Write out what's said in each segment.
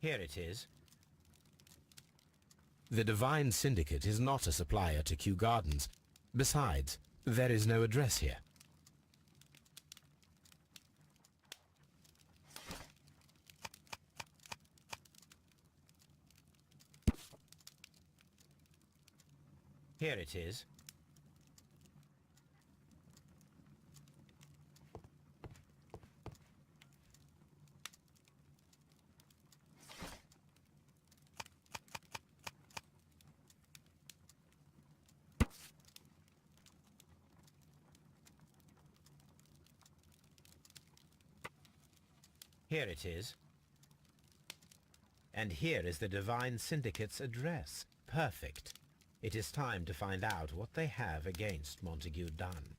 Here it is. The Divine Syndicate is not a supplier to Kew Gardens. Besides, there is no address here. Here it is. Here it is. And here is the Divine Syndicate's address. Perfect. It is time to find out what they have against Montague Dunn.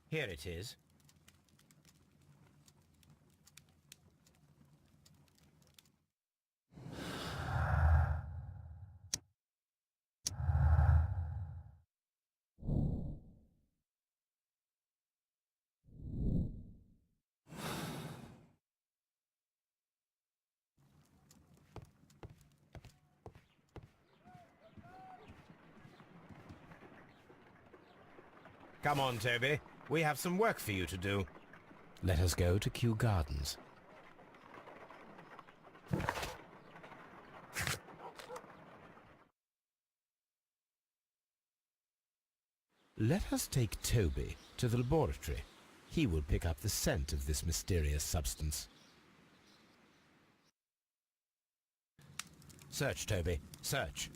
Here it is. Come on, Toby. We have some work for you to do. Let us go to Kew Gardens. Let us take Toby to the laboratory. He will pick up the scent of this mysterious substance. Search, Toby. Search.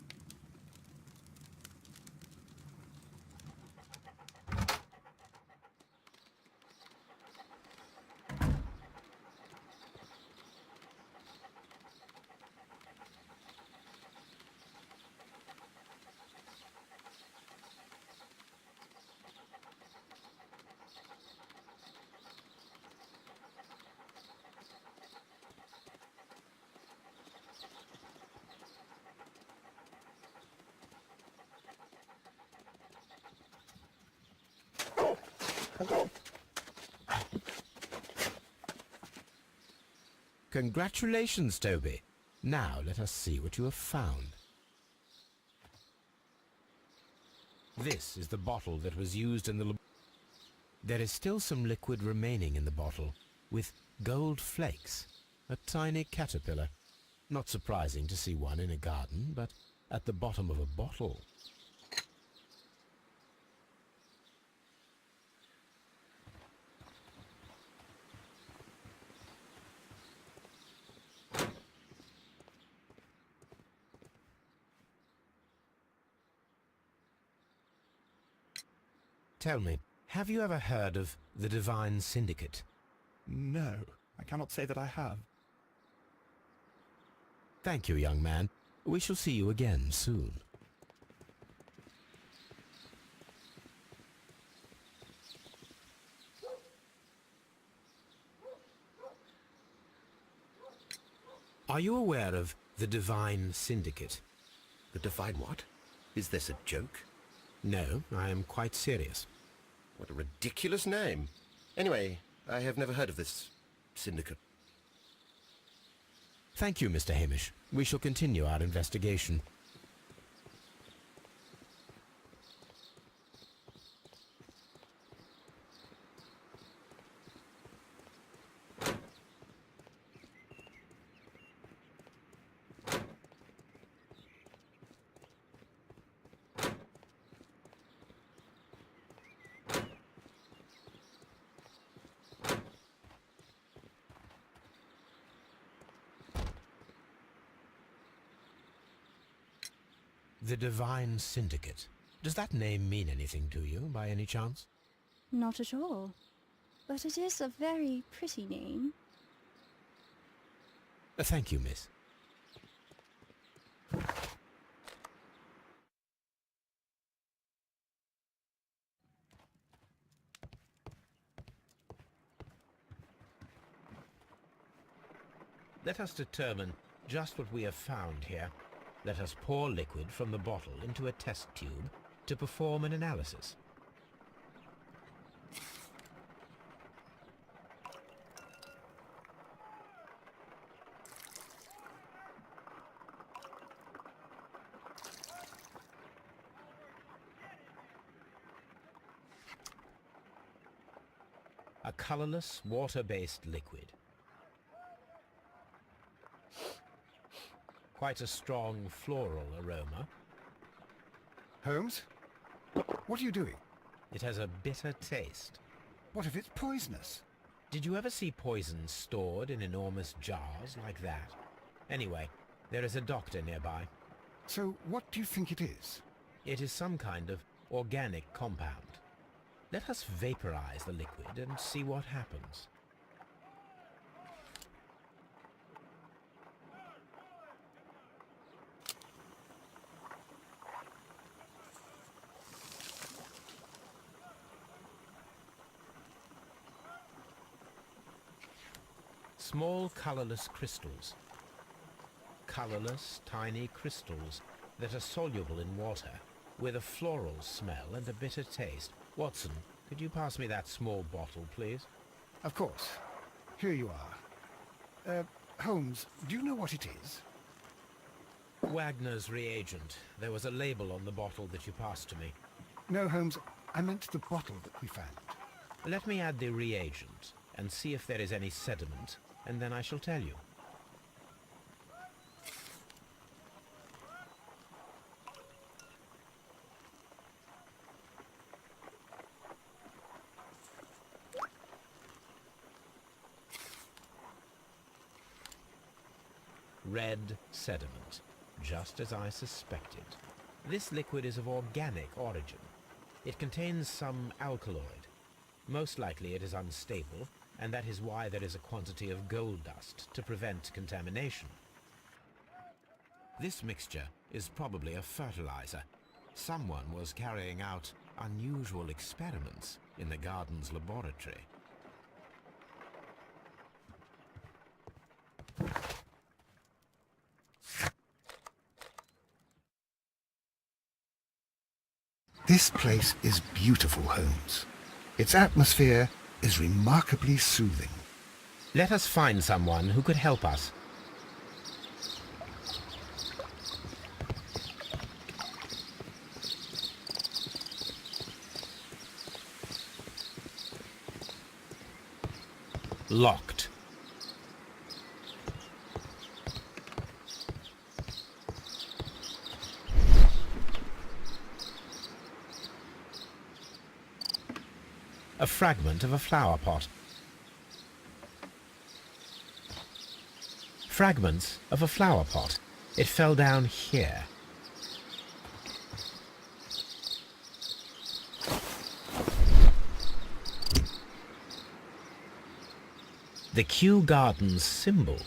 Congratulations, Toby. Now let us see what you have found. This is the bottle that was used in the lab. There is still some liquid remaining in the bottle, with gold flakes, a tiny caterpillar. Not surprising to see one in a garden, but at the bottom of a bottle. Tell me, have you ever heard of the Divine Syndicate? No, I cannot say that I have. Thank you, young man. We shall see you again soon. Are you aware of the Divine Syndicate? The Divine what? Is this a joke? No, I am quite serious. What a ridiculous name. Anyway, I have never heard of this syndicate. Thank you, Mr. Hamish. We shall continue our investigation. The Divine Syndicate. Does that name mean anything to you, by any chance? Not at all. But it is a very pretty name. Thank you, miss. Let us determine just what we have found here. Let us pour liquid from the bottle into a test tube to perform an analysis. A colorless, water-based liquid. Quite a strong floral aroma. Holmes? What are you doing? It has a bitter taste. What if it's poisonous? Did you ever see poison stored in enormous jars like that? Anyway, there is a doctor nearby. So what do you think it is? It is some kind of organic compound. Let us vaporize the liquid and see what happens. Small colorless crystals. Colorless, tiny crystals that are soluble in water, with a floral smell and a bitter taste. Watson, could you pass me that small bottle, please? Of course. Here you are. Holmes, do you know what it is? Wagner's reagent. There was a label on the bottle that you passed to me. No, Holmes, I meant the bottle that we found. Let me add the reagent and see if there is any sediment, and then I shall tell you. Red sediment, just as I suspected. This liquid is of organic origin. It contains some alkaloid. Most likely it is unstable, and that is why there is a quantity of gold dust to prevent contamination. This mixture is probably a fertilizer. Someone was carrying out unusual experiments in the garden's laboratory. This place is beautiful, Holmes. Its atmosphere is remarkably soothing. Let us find someone who could help us. Locked. A fragment of a flower pot. Fragments of a flower pot. It fell down here. The Kew Gardens symbol.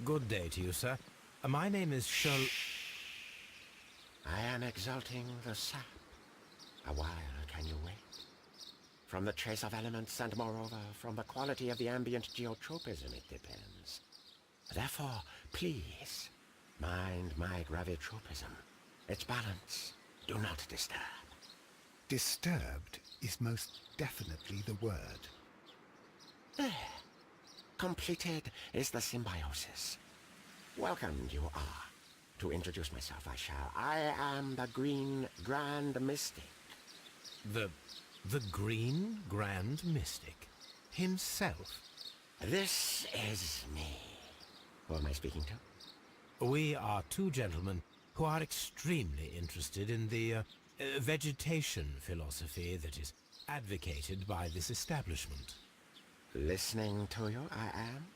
Good day to you, sir. My name is I am exalting the sap. A while can you wait? From the trace of elements and moreover from the quality of the ambient geotropism it depends. Therefore, please, mind my gravitropism. Its balance. Do not disturb. Disturbed is most definitely the word. There. Completed is the symbiosis. Welcome you are. To introduce myself I shall. I am the Green Grand Mystic. The Green Grand Mystic himself. This is me. Who am I speaking to? We are two gentlemen who are extremely interested in the vegetation philosophy that is advocated by this establishment. Listening to you, I am.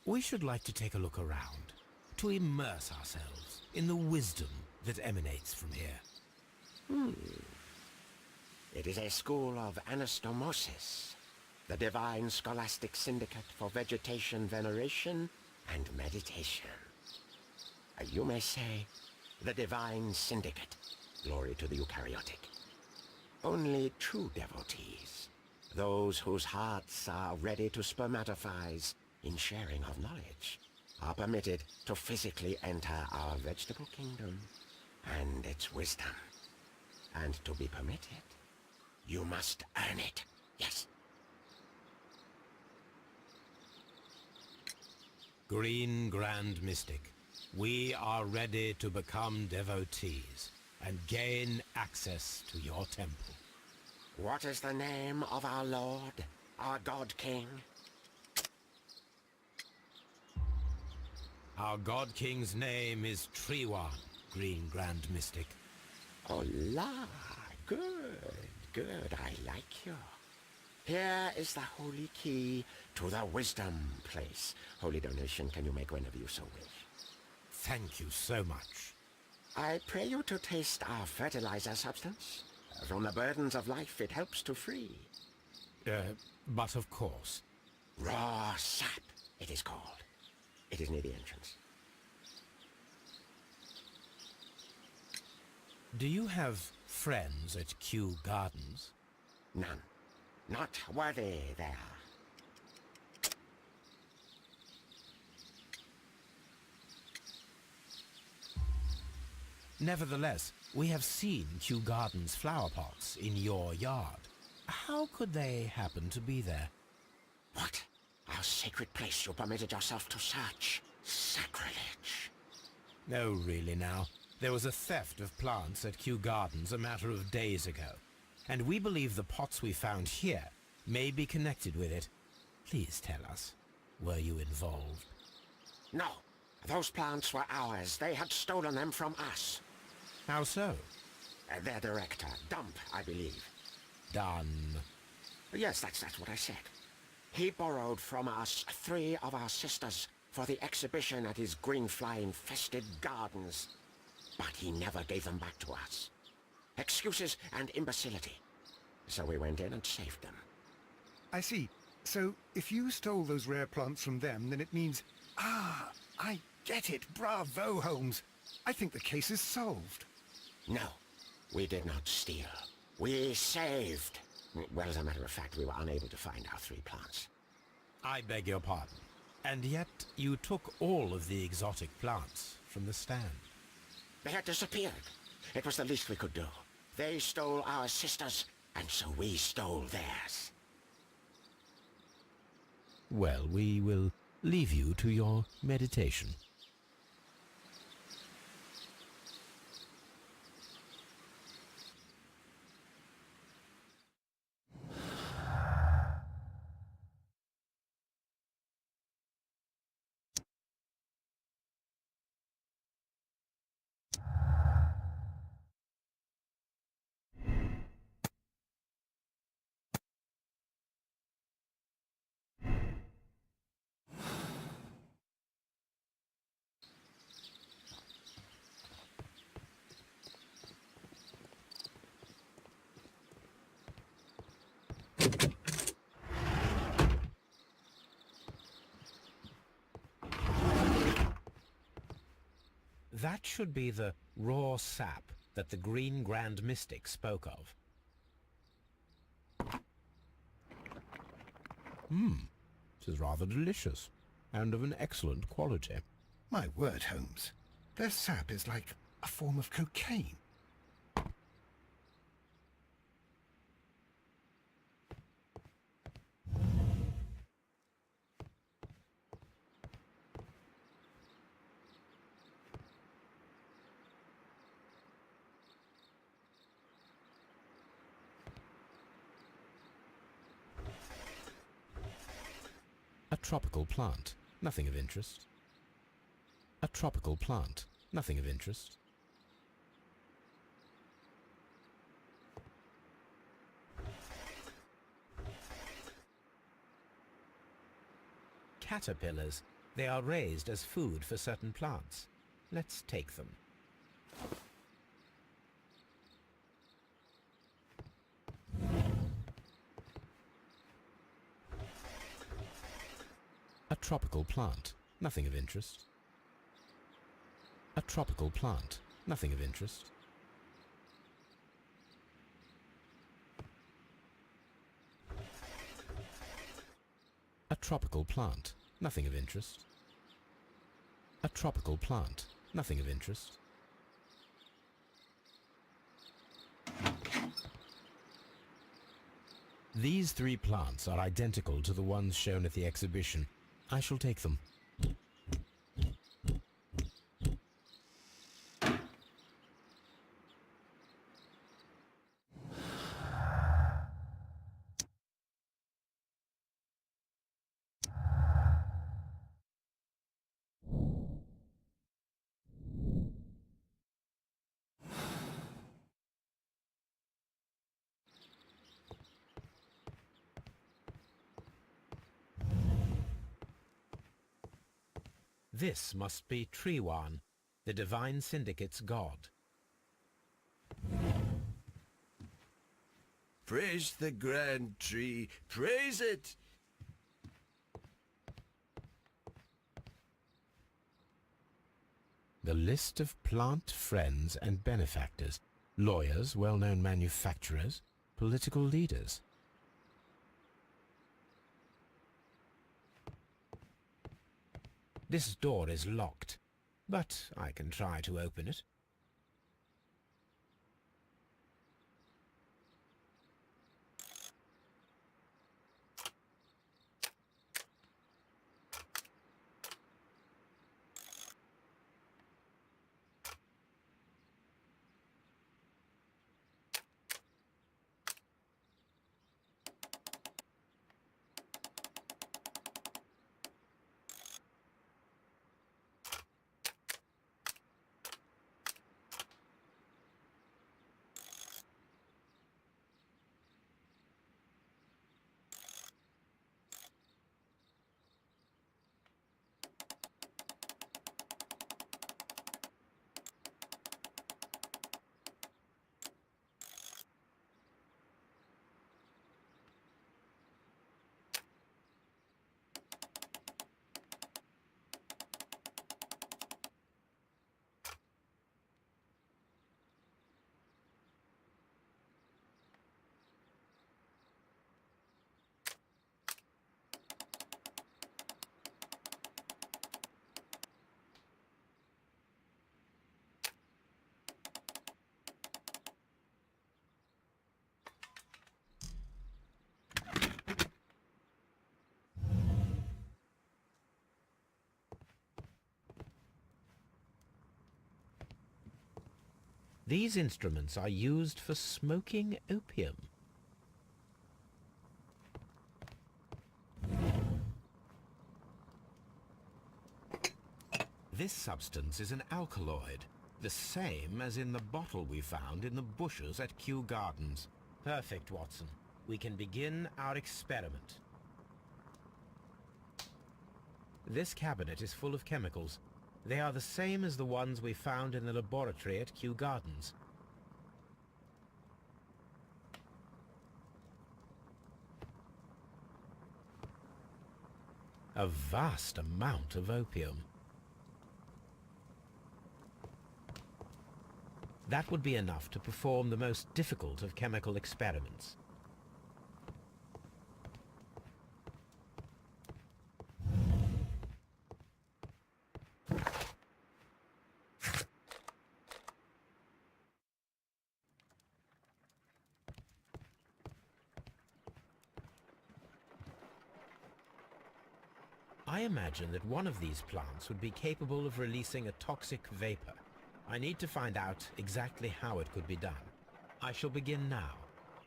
We should like to take a look around, to immerse ourselves in the wisdom that emanates from here. It is a school of anastomosis, the divine scholastic syndicate for vegetation veneration and meditation. You may say, the divine syndicate, glory to the eukaryotic. Only true devotees, those whose hearts are ready to spermatophize in sharing of knowledge, are permitted to physically enter our vegetable kingdom and its wisdom. And to be permitted, you must earn it, yes. Green Grand Mystic, we are ready to become devotees and gain access to your temple. What is the name of our Lord, our God King? Our God King's name is Triwan, Green Grand Mystic. Oh la, good, I like you. Here is the holy key to the wisdom place. Holy donation can you make whenever you so wish. Thank you so much. I pray you to taste our fertilizer substance. From the burdens of life it helps to free. But of course. Raw sap, it is called. It is near the entrance. Do you have friends at Kew Gardens? None. Not worthy they are. Nevertheless, we have seen Kew Gardens flower pots in your yard. How could they happen to be there? What? Our sacred place you permitted yourself to search. Sacrilege. No, really now. There was a theft of plants at Kew Gardens a matter of days ago, and we believe the pots we found here may be connected with it. Please tell us, were you involved? No. Those plants were ours. They had stolen them from us. How so? Their director, Dump, I believe. Done. Yes, that's what I said. He borrowed from us 3 of our sisters for the exhibition at his green fly-infested gardens. But he never gave them back to us. Excuses and imbecility. So we went in and saved them. I see. So, if you stole those rare plants from them, then it means... Ah, I get it. Bravo, Holmes. I think the case is solved. No, we did not steal. We saved. Well, as a matter of fact, we were unable to find our 3 plants. I beg your pardon. And yet you took all of the exotic plants from the stand. They had disappeared. It was the least we could do. They stole our sisters, and so we stole theirs. Well, we will leave you to your meditation. That should be the raw sap that the Green Grand Mystic spoke of. This is rather delicious, and of an excellent quality. My word, Holmes. Their sap is like a form of cocaine. A tropical plant, nothing of interest. A tropical plant, nothing of interest. Caterpillars, They are raised as food for certain plants. Let's take them. A tropical plant, nothing of interest. A tropical plant, nothing of interest. A tropical plant, nothing of interest. A tropical plant, nothing of interest. These three plants are identical to the ones shown at the exhibition. I shall take them. This must be Triwan, the Divine Syndicate's god. Praise the grand tree, praise it! The list of plant friends and benefactors, lawyers, well-known manufacturers, political leaders. This door is locked, but I can try to open it. These instruments are used for smoking opium. This substance is an alkaloid, the same as in the bottle we found in the bushes at Kew Gardens. Perfect, Watson. We can begin our experiment. This cabinet is full of chemicals. They are the same as the ones we found in the laboratory at Kew Gardens. A vast amount of opium. That would be enough to perform the most difficult of chemical experiments. I imagine that one of these plants would be capable of releasing a toxic vapor. I need to find out exactly how it could be done. I shall begin now.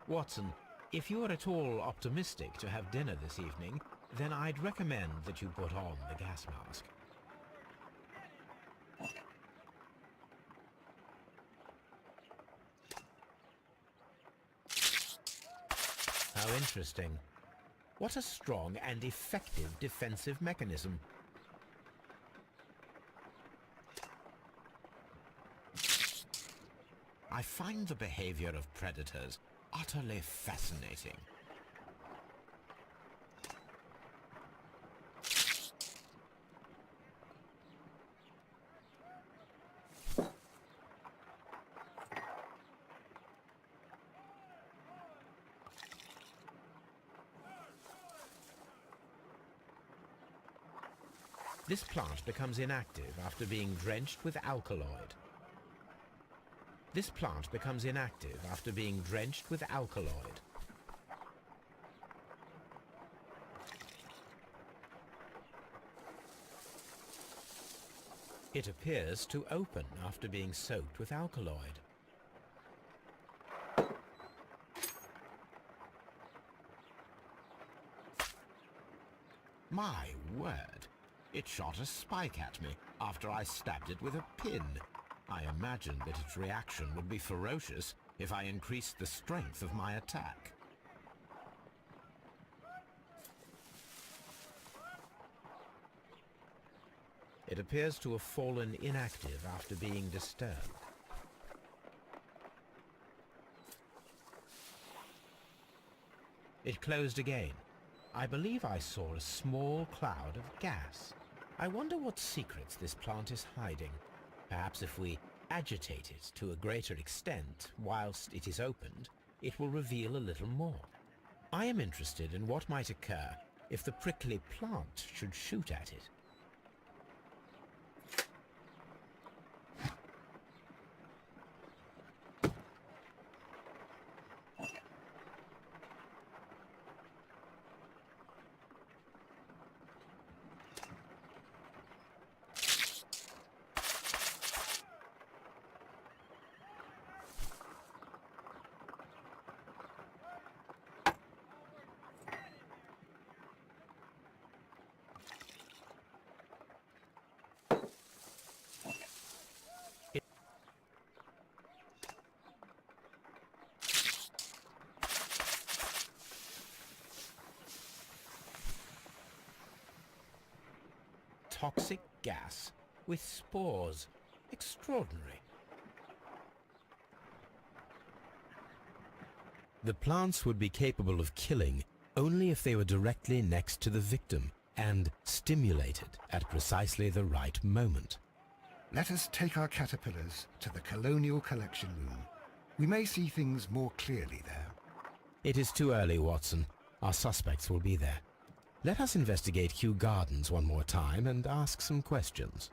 Watson, if you are at all optimistic to have dinner this evening, then I'd recommend that you put on the gas mask. How interesting. What a strong and effective defensive mechanism. I find the behavior of predators utterly fascinating. This plant becomes inactive after being drenched with alkaloid. This plant becomes inactive after being drenched with alkaloid. It appears to open after being soaked with alkaloid. My word! It shot a spike at me after I stabbed it with a pin. I imagined that its reaction would be ferocious if I increased the strength of my attack. It appears to have fallen inactive after being disturbed. It closed again. I believe I saw a small cloud of gas. I wonder what secrets this plant is hiding. Perhaps if we agitate it to a greater extent whilst it is opened, it will reveal a little more. I am interested in what might occur if the prickly plant should shoot at it. Toxic gas with spores. Extraordinary. The plants would be capable of killing only if they were directly next to the victim and stimulated at precisely the right moment. Let us take our caterpillars to the Colonial Collection Room. We may see things more clearly there. It is too early, Watson. Our suspects will be there. Let us investigate Kew Gardens one more time and ask some questions.